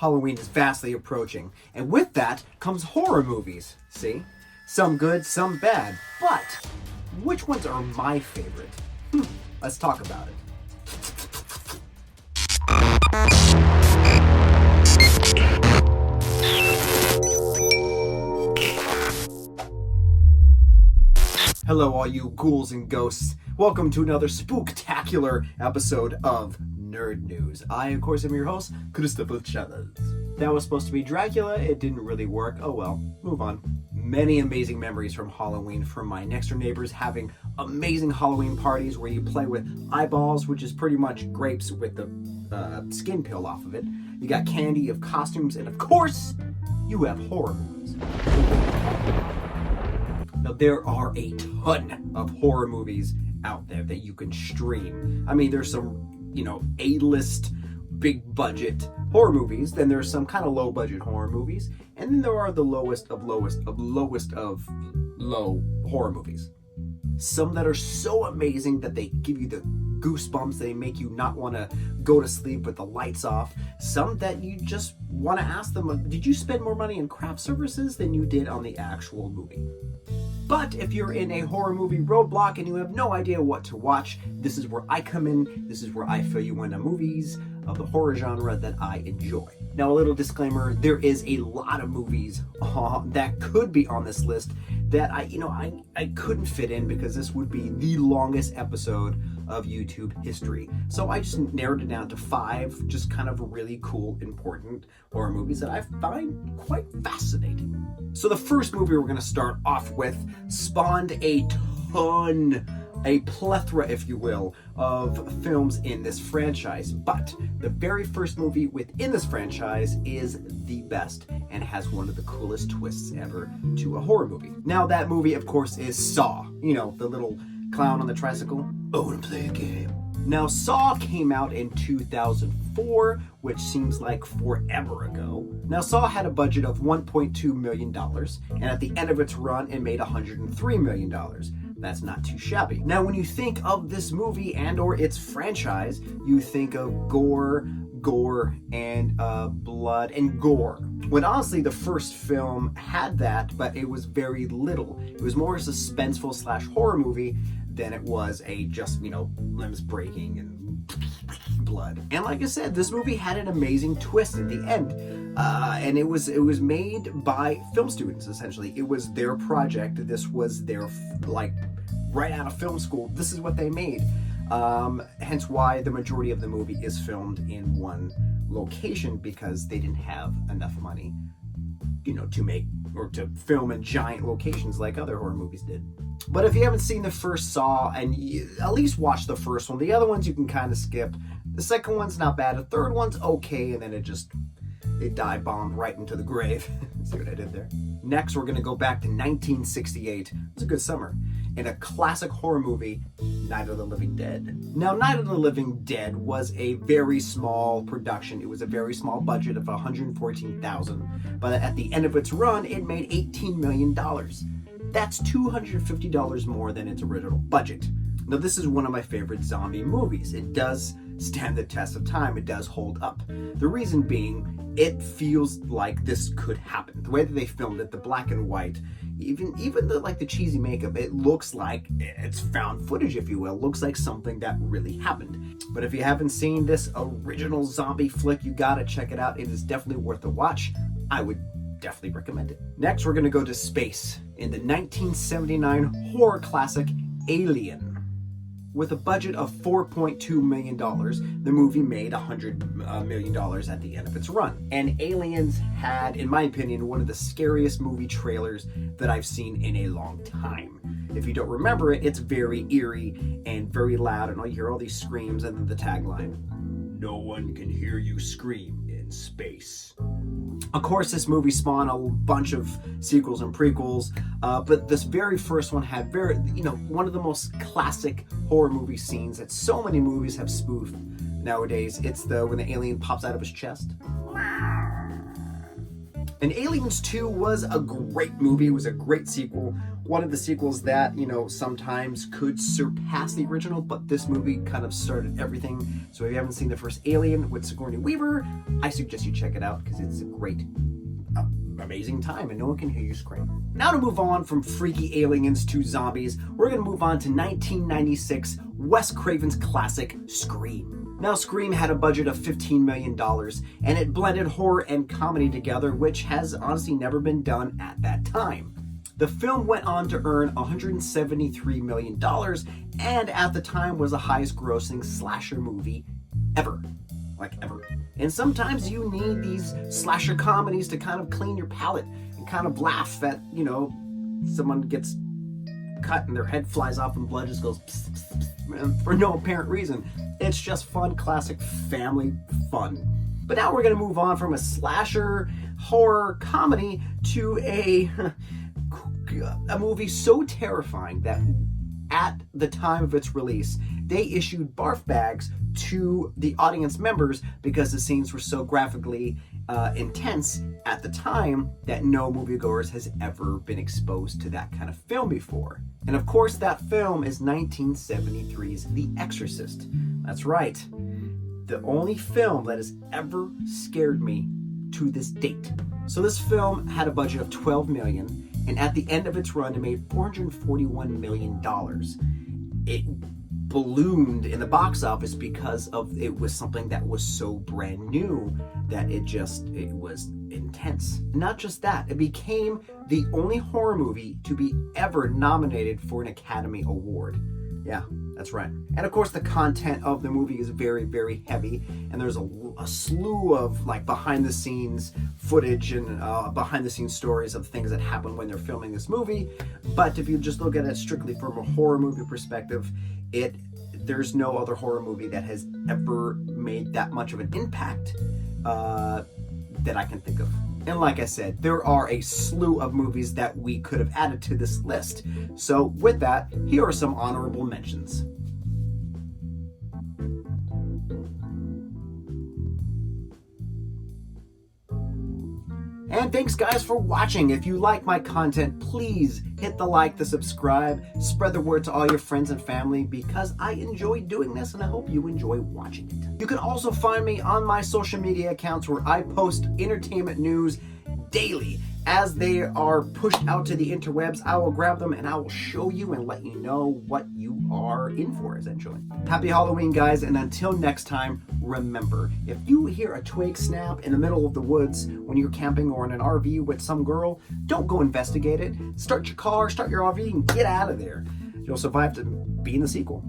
Halloween is vastly approaching, and with that comes horror movies, see? Some good, some bad, but which ones are my favorite? Let's talk about it. Hello all you ghouls and ghosts. Welcome to another spooktacular episode of Nerd News. I, of course, am your host, Christopher Chavez. That was supposed to be Dracula. It didn't really work. Oh well, move on. Many amazing memories from Halloween from my next door neighbors having amazing Halloween parties where you play with eyeballs, which is pretty much grapes with the skin peeled off of it. You got candy, of costumes, and of course, you have horror movies. Now, there are a ton of horror movies out there that you can stream. I mean, there's some, A-list, big-budget horror movies. Then there's some kind of low-budget horror movies. And then there are the lowest of low horror movies. Some that are so amazing that they give you the goosebumps, they make you not want to go to sleep with the lights off. Some that you just want to ask them, did you spend more money on craft services than you did on the actual movie? But if you're in a horror movie roadblock and you have no idea what to watch, this is where I come in. This is where I fill you in on movies of the horror genre that I enjoy. Now, a little disclaimer, there is a lot of movies that could be on this list that I couldn't fit in because this would be the longest episode of YouTube history. So I just narrowed it down to 5 just kind of really cool, important horror movies that I find quite fascinating. So the first movie we're going to start off with spawned a plethora, if you will, of films in this franchise. But the very first movie within this franchise is the best and has one of the coolest twists ever to a horror movie. Now, that movie, of course, is Saw. The little clown on the tricycle. I want to play a game. Now, Saw came out in 2004, which seems like forever ago. Now, Saw had a budget of $1.2 million, and at the end of its run, it made $103 million. That's not too shabby. Now, when you think of this movie and or its franchise, you think of gore, and blood and gore. When honestly, the first film had that, but it was very little. It was more a suspenseful / horror movie than it was a just, limbs breaking and blood. And like I said, this movie had an amazing twist at the end. And it was made by film students, essentially. It was their project. This was their, right out of film school. This is what they made. Hence why the majority of the movie is filmed in one location, because they didn't have enough money, to make or to film in giant locations like other horror movies did. But if you haven't seen the first Saw, and at least watch the first one, the other ones you can kind of skip. The second one's not bad. The third one's okay, and then it dive bombed right into the grave. See what I did there? Next, we're going to go back to 1968. It was a good summer. In a classic horror movie, Night of the Living Dead. Now, Night of the Living Dead was a very small production. It was a very small budget of $114,000. But at the end of its run, it made $18 million. That's $250 more than its original budget. Now, this is one of my favorite zombie movies. It does stand the test of time. It does hold up. The reason being, it feels like this could happen. The way that they filmed it, the black and white, even the cheesy makeup, it looks like it's found footage, if you will. It looks like something that really happened. But if you haven't seen this original zombie flick, you gotta check it out. It is definitely worth a watch. I would definitely recommend it. Next, we're gonna go to space in the 1979 horror classic Alien. With a budget of $4.2 million, the movie made $100 million at the end of its run. And Aliens had, in my opinion, one of the scariest movie trailers that I've seen in a long time. If you don't remember it, it's very eerie and very loud, and you hear all these screams, and then the tagline, "No one can hear you scream in space." Of course, this movie spawned a bunch of sequels and prequels, but this very first one had one of the most classic horror movie scenes that so many movies have spoofed nowadays. It's when the alien pops out of his chest. And Aliens 2 was a great movie. It was a great sequel. one of the sequels that, you know, sometimes could surpass the original, but this movie kind of started everything. So if you haven't seen the first Alien with Sigourney Weaver, I suggest you check it out because it's a great, amazing time and no one can hear you scream. Now to move on from freaky aliens to zombies, we're going to move on to 1996 Wes Craven's classic Scream. Now, Scream had a budget of $15 million, and it blended horror and comedy together, which has honestly never been done at that time. The film went on to earn $173 million, and at the time was the highest grossing slasher movie ever. Like ever. And sometimes you need these slasher comedies to kind of clean your palate and kind of laugh at, you know, someone gets cut and their head flies off and blood just goes pss, pss, pss, for no apparent reason. It's just fun, classic family fun. But now we're going to move on from a slasher horror comedy to a movie so terrifying that at the time of its release, they issued barf bags to the audience members because the scenes were so graphically intense at the time that no moviegoers has ever been exposed to that kind of film before. And of course, that film is 1973's The Exorcist. That's right. The only film that has ever scared me to this date. So this film had a budget of $12 million, and at the end of its run, it made $441 million. It ballooned in the box office because of it was something that was so brand new that it was intense. Not just that, it became the only horror movie to be ever nominated for an Academy Award. Yeah, that's right. And of course, the content of the movie is very, very heavy, and there's a slew of like behind the scenes footage and behind the scenes stories of things that happen when they're filming this movie. But if you just look at it strictly from a horror movie perspective, there's no other horror movie that has ever made that much of an impact that I can think of. And like I said, there are a slew of movies that we could have added to this list. So with that, here are some honorable mentions. And thanks guys for watching. If you like my content, please hit the like, the subscribe, spread the word to all your friends and family because I enjoy doing this and I hope you enjoy watching it. You can also find me on my social media accounts where I post entertainment news daily. As they are pushed out to the interwebs, I will grab them and I will show you and let you know what you are in for, essentially. Happy Halloween, guys, and until next time, remember, if you hear a twig snap in the middle of the woods when you're camping or in an RV with some girl, don't go investigate it. Start your car, start your RV, and get out of there. You'll survive to be in the sequel.